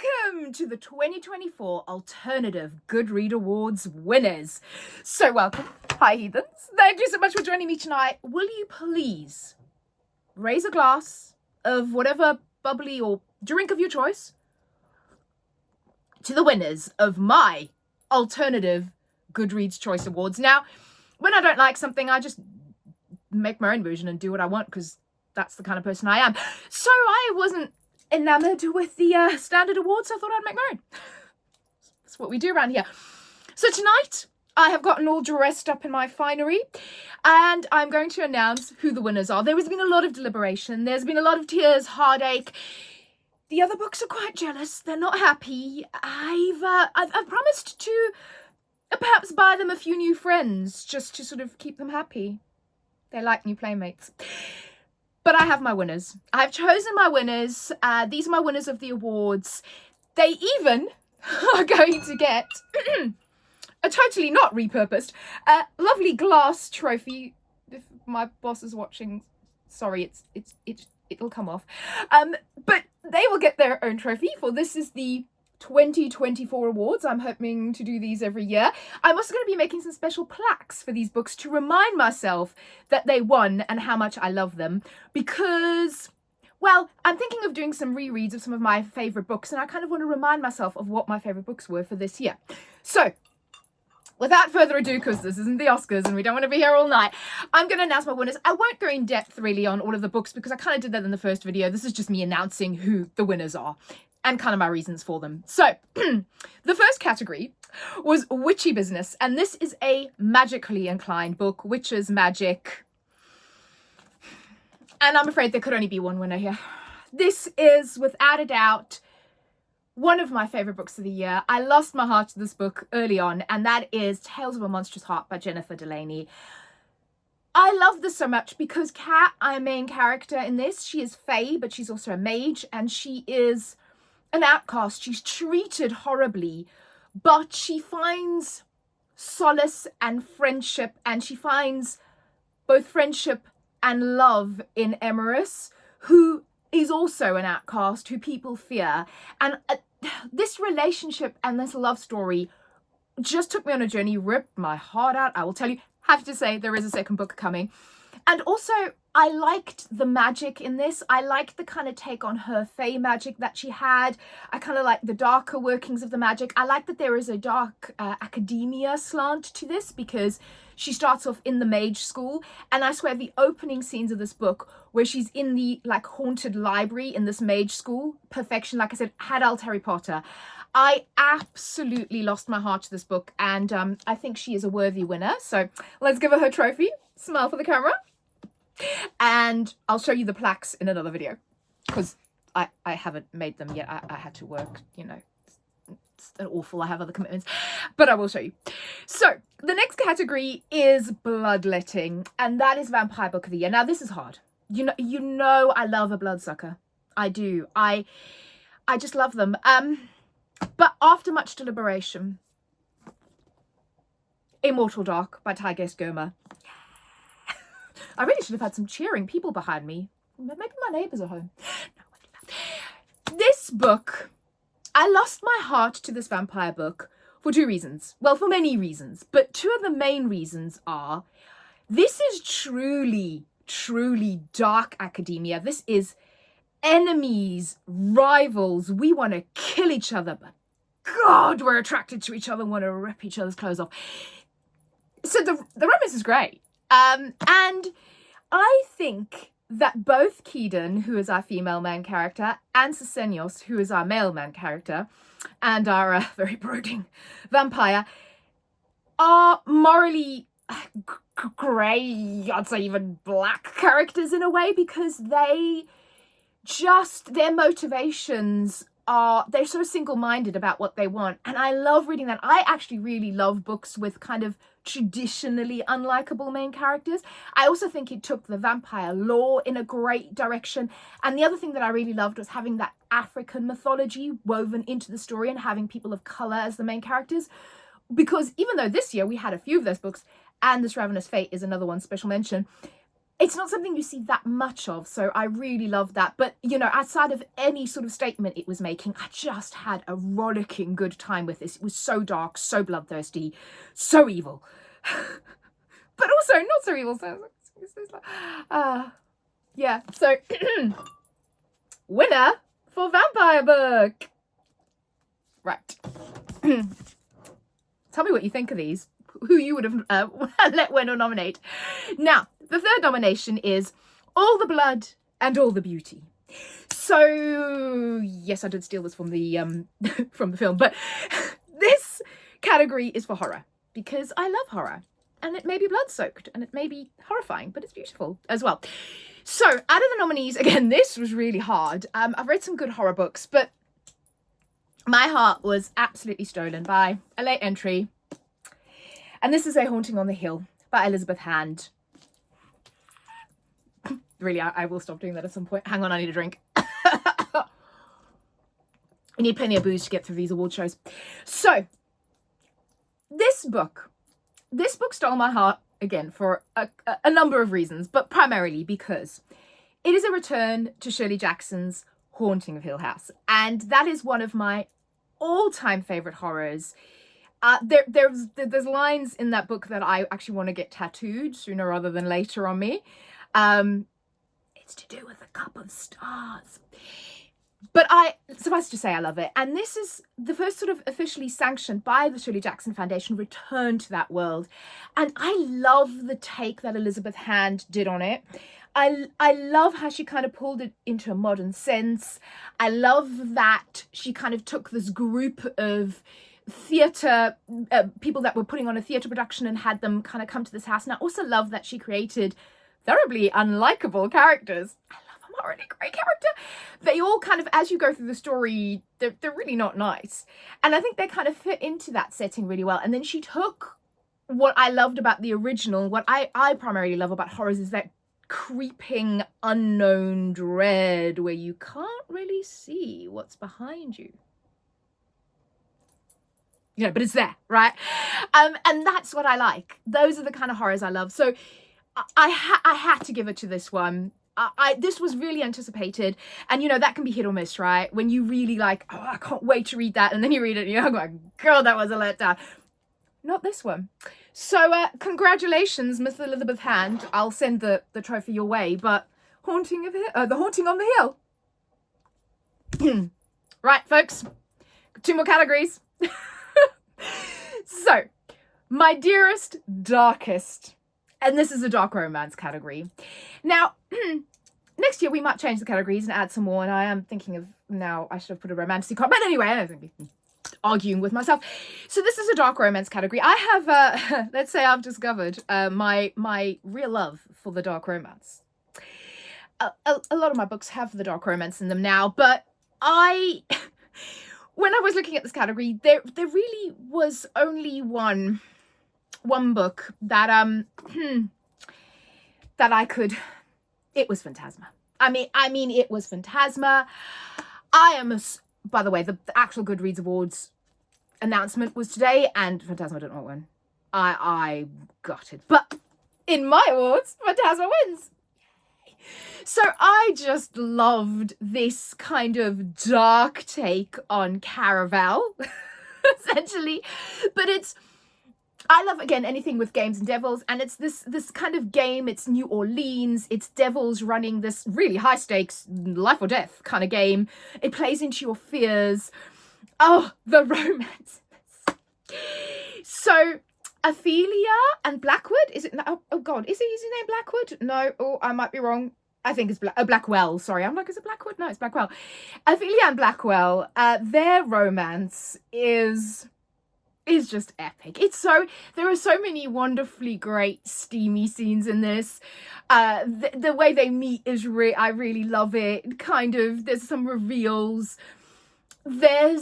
Welcome to the 2024 Alternative Goodread Awards winners. So welcome. Hi, heathens. Thank you so much for joining me tonight. Will you please raise a glass of whatever bubbly or drink of your choice to the winners of my Alternative Goodreads Choice Awards. Now, when I don't like something, I just make my own version and do what I want because that's the kind of person I am. So I wasn't enamored with the standard awards, so I thought I'd make my own. That's what we do around here. So tonight, I have gotten all dressed up in my finery, and I'm going to announce who the winners are. There has been a lot of deliberation. There's been a lot of tears, heartache. The other books are quite jealous. They're not happy. I've promised to perhaps buy them a few new friends just to sort of keep them happy. They like new playmates. But I have my winners. I've chosen my winners. These are my winners of the awards. They even are going to get a totally not repurposed, lovely glass trophy. If my boss is watching, sorry, it'll come off. But they will get their own trophy, for this is the 2024 awards. I'm hoping to do these every year. I'm also going to be making some special plaques for these books to remind myself that they won and how much I love them, because, well, I'm thinking of doing some rereads of some of my favorite books, and I kind of want to remind myself of what my favorite books were for this year. So without further ado, because this isn't the Oscars and we don't want to be here all night, I'm going to announce my winners. I won't go in depth really on all of the books because I kind of did that in the first video. This is just me announcing who the winners are and kind of my reasons for them. So the first category was Witchy Business, and this is a magically inclined book, witches, magic. And I'm afraid there could only be one winner here. This is, without a doubt, one of my favorite books of the year. I lost my heart to this book early on, and that is Tales of a Monstrous Heart by Jennifer Delaney. I love this so much because Kat, our main character in this, she is fae, but she's also a mage, and she is an outcast. She's treated horribly, but she finds solace and friendship, and she finds both friendship and love in Emerus, who is also an outcast, who people fear. And this relationship and this love story just took me on a journey, ripped my heart out. I will tell you, have to say, there is a second book coming. And also, I liked the magic in this. I liked the kind of take on her fae magic that she had. I kind of like the darker workings of the magic. I like that there is a dark academia slant to this, because she starts off in the mage school. And I swear the opening scenes of this book, where she's in the like haunted library in this mage school, perfection, like I said, had old Harry Potter. I absolutely lost my heart to this book, and I think she is a worthy winner. So let's give her her trophy. Smile for the camera. And I'll show you the plaques in another video, because I haven't made them yet. I had to work, you know, it's awful. I have other commitments, but I will show you. So the next category is Bloodletting, and that is Vampire Book of the Year. Now this is hard. You know I love a bloodsucker. I do. I just love them. But after much deliberation, Immortal Dark by Tigers Goma. I really should have had some cheering people behind me. Maybe my neighbours are home. No, I won't do that. This book, I lost my heart to this vampire book for two reasons. Well, for many reasons. But two of the main reasons are, this is truly, truly dark academia. This is enemies, rivals. We want to kill each other, but God, we're attracted to each other and want to rip each other's clothes off. So the romance is great. And I think that both Keedan, who is our female main character, and Sesenios, who is our male main character, and our very brooding vampire, are morally grey, I'd say even black characters in a way, because their motivations are, they're so single-minded about what they want. And I love reading that. I actually really love books with kind of traditionally unlikable main characters. I also think it took the vampire lore in a great direction. And the other thing that I really loved was having that African mythology woven into the story and having people of colour as the main characters. Because even though this year we had a few of those books, and This Ravenous Fate is another one, special mention, it's not something you see that much of, so I really love that. But, you know, outside of any sort of statement it was making, I just had a rollicking good time with this. It was so dark, so bloodthirsty, so evil. But also not so evil. So, yeah, so winner for vampire book. Right. Tell me what you think of these. Who you would have let win or nominate. Now, the third nomination is All the Blood and All the Beauty. So, yes, I did steal this from the from the film, but this category is for horror because I love horror, and it may be blood-soaked and it may be horrifying, but it's beautiful as well. So, out of the nominees, again, this was really hard. I've read some good horror books, but my heart was absolutely stolen by a late entry. And this is A Haunting on the Hill by Elizabeth Hand. Really, I will stop doing that at some point. Hang on, I need a drink. I need plenty of booze to get through these award shows. So, this book stole my heart, again, for a number of reasons, but primarily because it is a return to Shirley Jackson's Haunting of Hill House. And that is one of my all-time favourite horrors. There's lines in that book that I actually want to get tattooed sooner rather than later on me. It's to do with a cup of stars. But suffice to say, I love it. And this is the first sort of officially sanctioned by the Shirley Jackson Foundation return to that world. And I love the take that Elizabeth Hand did on it. I love how she kind of pulled it into a modern sense. I love that she kind of took this group of theatre people that were putting on a theatre production and had them kind of come to this house. And I also love that she created terribly unlikable characters. I love them, are a really great character. They all kind of, as you go through the story, they're really not nice. And I think they kind of fit into that setting really well. And then she took what I loved about the original, what I primarily love about horrors is that creeping unknown dread where you can't really see what's behind you. You know, but it's there, right? And that's what I like. Those are the kind of horrors I love. So I had to give it to this one. This was really anticipated, and you know that can be hit or miss, right? When you really like, oh, I can't wait to read that, and then you read it, and you're like, girl, that was a letdown. Not this one. So congratulations, Miss Elizabeth Hand. I'll send the trophy your way. But The Haunting on the Hill. Right, folks. 2 more categories. So, my dearest, darkest, and this is a dark romance category. Now, next year we might change the categories and add some more, and I am thinking of, now I should have put a romantic card, but anyway, I don't think arguing with myself. So this is a dark romance category. I have, let's say I've discovered my real love for the dark romance. A lot of my books have the dark romance in them now, but when I was looking at this category, there really was only one book that that I could. It was Phantasma. I mean, it was Phantasma. By the way, the actual Goodreads Awards announcement was today, and Phantasma did not win. I got it, but in my awards, Phantasma wins. So I just loved this kind of dark take on Caraval, essentially. But I love, again, anything with games and devils. And it's this kind of game. It's New Orleans. It's devils running this really high stakes, life or death kind of game. It plays into your fears. Oh, the romance. So Ophelia and Blackwood, is it? Oh God, is his name Blackwood? No, oh, I might be wrong. I think it's Blackwell. Sorry, I'm like, is it Blackwood? No, it's Blackwell. Ophelia and Blackwell, their romance is just epic. There are so many wonderfully great steamy scenes in this. The way they meet is I really love it. Kind of, there's some reveals. They're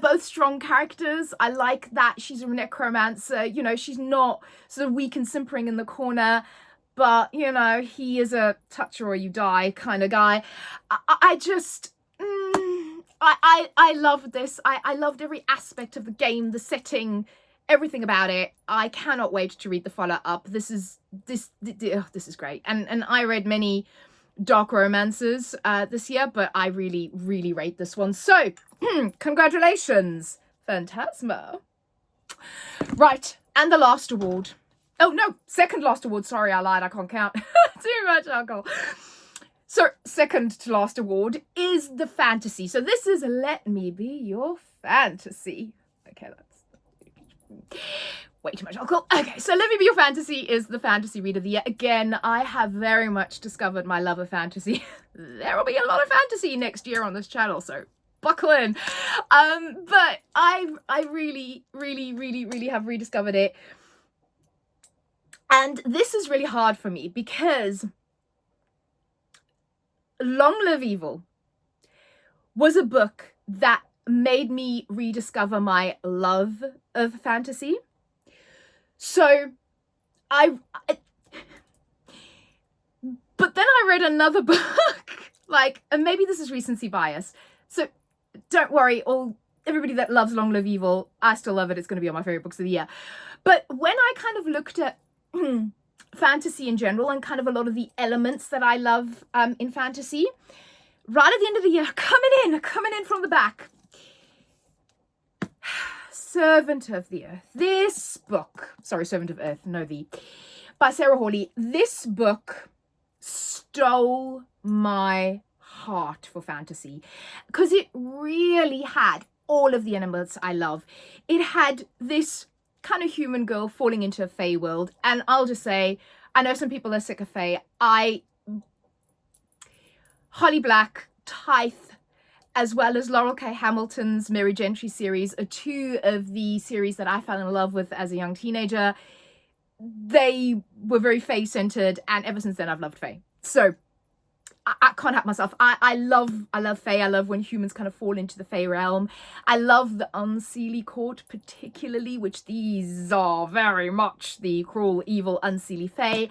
both strong characters. I like that she's a necromancer. You know, she's not sort of weak and simpering in the corner, but, you know, he is a touch or you die kind of guy. I loved this. I loved every aspect of the game, the setting, everything about it. I cannot wait to read the follow-up. This is great. And I read many dark romances this year, but I really, really rate this one. So, congratulations, Phantasma. Right, and the last award. Oh, no, second last award. Sorry, I lied. I can't count. Too much alcohol. So, second to last award is the fantasy. So this is Let Me Be Your Fantasy. Okay, that's way too much alcohol. Okay, so Let Me Be Your Fantasy is the fantasy read of the year. Again, I have very much discovered my love of fantasy. There will be a lot of fantasy next year on this channel, so buckle in. But I really, really, really, really have rediscovered it. And this is really hard for me because Long Live Evil was a book that made me rediscover my love of fantasy. So but then I read another book, and maybe this is recency bias. So don't worry, everybody that loves Long Live Evil, I still love it. It's going to be on my favorite books of the year. But when I kind of looked at fantasy in general and kind of a lot of the elements that I love in fantasy, right at the end of the year, coming in from the back, Servant of the Earth. This book, Servant of Earth, by Sarah Hawley. This book stole my heart for fantasy because it really had all of the elements I love. It had this kind of human girl falling into a fae world, and I'll just say, I know some people are sick of fae. Holly Black, Tithe, as well as Laurel K. Hamilton's Mary Gentry series are two of the series that I fell in love with as a young teenager. They were very fae-centered, and ever since then I've loved fae. So I can't help myself. I love fae. I love when humans kind of fall into the fae realm. I love the Unseelie Court particularly, which these are very much the cruel, evil, unseelie fae.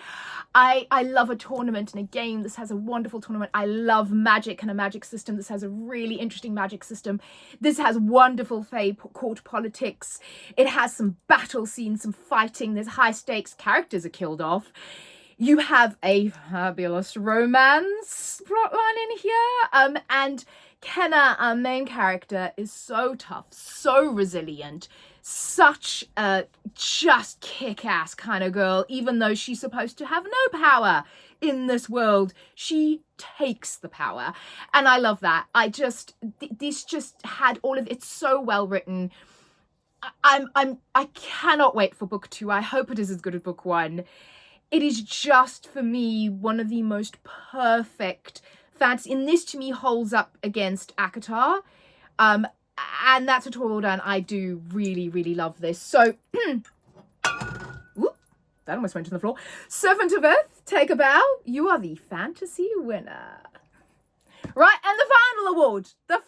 I love a tournament and a game. This has a wonderful tournament. I love magic and a magic system. This has a really interesting magic system. This has wonderful fae court politics. It has some battle scenes, some fighting. There's high stakes. Characters are killed off. You have a fabulous romance plotline in here. And Kenna, our main character, is so tough, so resilient, such a just kick-ass kind of girl. Even though she's supposed to have no power in this world, she takes the power. And I love that. This just had all of it. It's so well written. I cannot wait for book 2. I hope it is as good as book 1. It is just, for me, one of the most perfect fantasy. And this, to me, holds up against ACOTAR. And that's a tall order, and I do really, really love this. So, whoop, that almost went to the floor. Servant of Earth, take a bow. You are the fantasy winner. Right, and the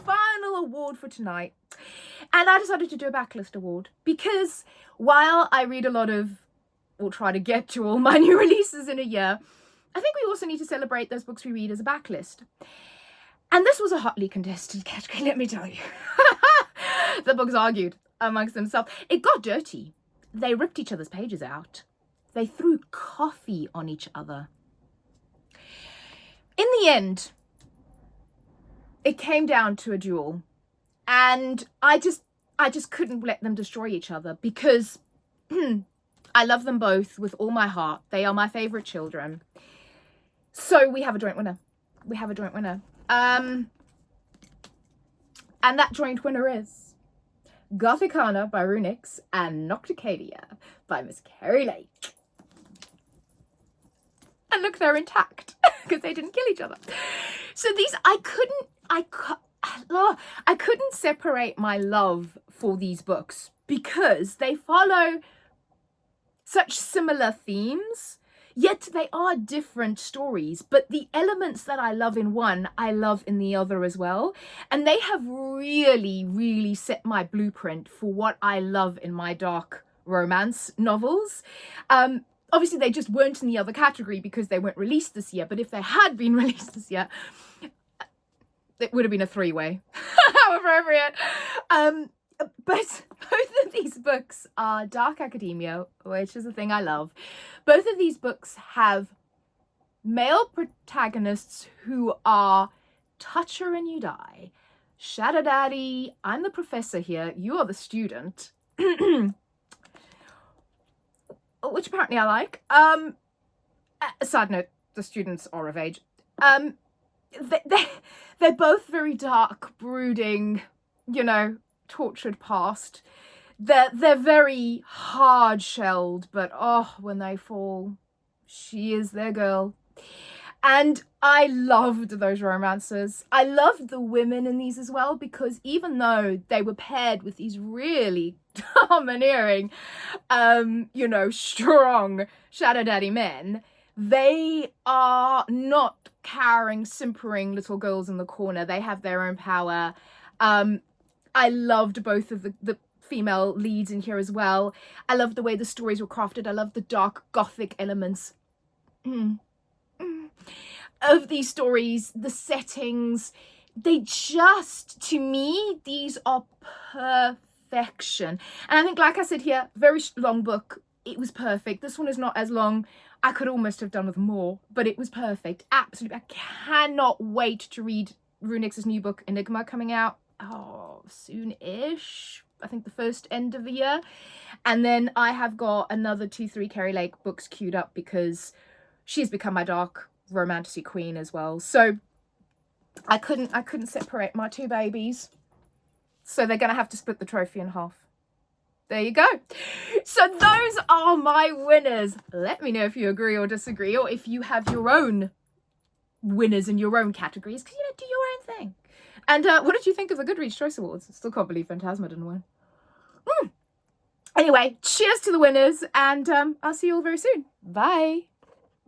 final award for tonight. And I decided to do a backlist award because while I read a lot of, we'll try to get to all my new releases in a year, I think we also need to celebrate those books we read as a backlist. And this was a hotly contested category, let me tell you. The books argued amongst themselves. It got dirty. They ripped each other's pages out. They threw coffee on each other. In the end, it came down to a duel. And I just couldn't let them destroy each other because I love them both with all my heart. They are my favorite children. So we have a joint winner. And that joint winner is Gothicana by Runix and Nocticadia by Miss Carrie Lake. And look, they're intact because they didn't kill each other. So these, I couldn't separate my love for these books because they follow such similar themes, yet they are different stories. But the elements that I love in one, I love in the other as well. And they have really, really set my blueprint for what I love in my dark romance novels. Obviously, they just weren't in the other category because they weren't released this year. But if they had been released this year, it would have been a 3-way. How appropriate. but both of these books are dark academia, which is a thing I love. Both of these books have male protagonists who are toucher and you die. Shadow Daddy, I'm the professor here, you are the student. Which apparently I like. Side note, the students are of age. They're both very dark, brooding, you know, tortured past. They're very hard-shelled, but oh, when they fall, she is their girl. And I loved those romances. I loved the women in these as well, because even though they were paired with these really domineering, you know, strong Shadow Daddy men, they are not cowering, simpering little girls in the corner. They have their own power. I loved both of the female leads in here as well. I loved the way the stories were crafted. I loved the dark gothic elements of these stories, the settings. They just, to me, these are perfection. And I think, like I said here, very long book. It was perfect. This one is not as long. I could almost have done with more, but it was perfect. Absolutely. I cannot wait to read Runix's new book, Enigma, coming out soon-ish. I think the first end of the year. And then I have got another 2-3 Kerry Lake books queued up because she's become my dark romantic queen as well. So I couldn't separate my two babies. So they're gonna have to split the trophy in half. There you go. So those are my winners. Let me know if you agree or disagree, or if you have your own winners in your own categories, because, you know, do your own thing. And what did you think of the Goodreads Choice Awards? Still can't believe Phantasma didn't win. Anyway, cheers to the winners, and I'll see you all very soon. Bye.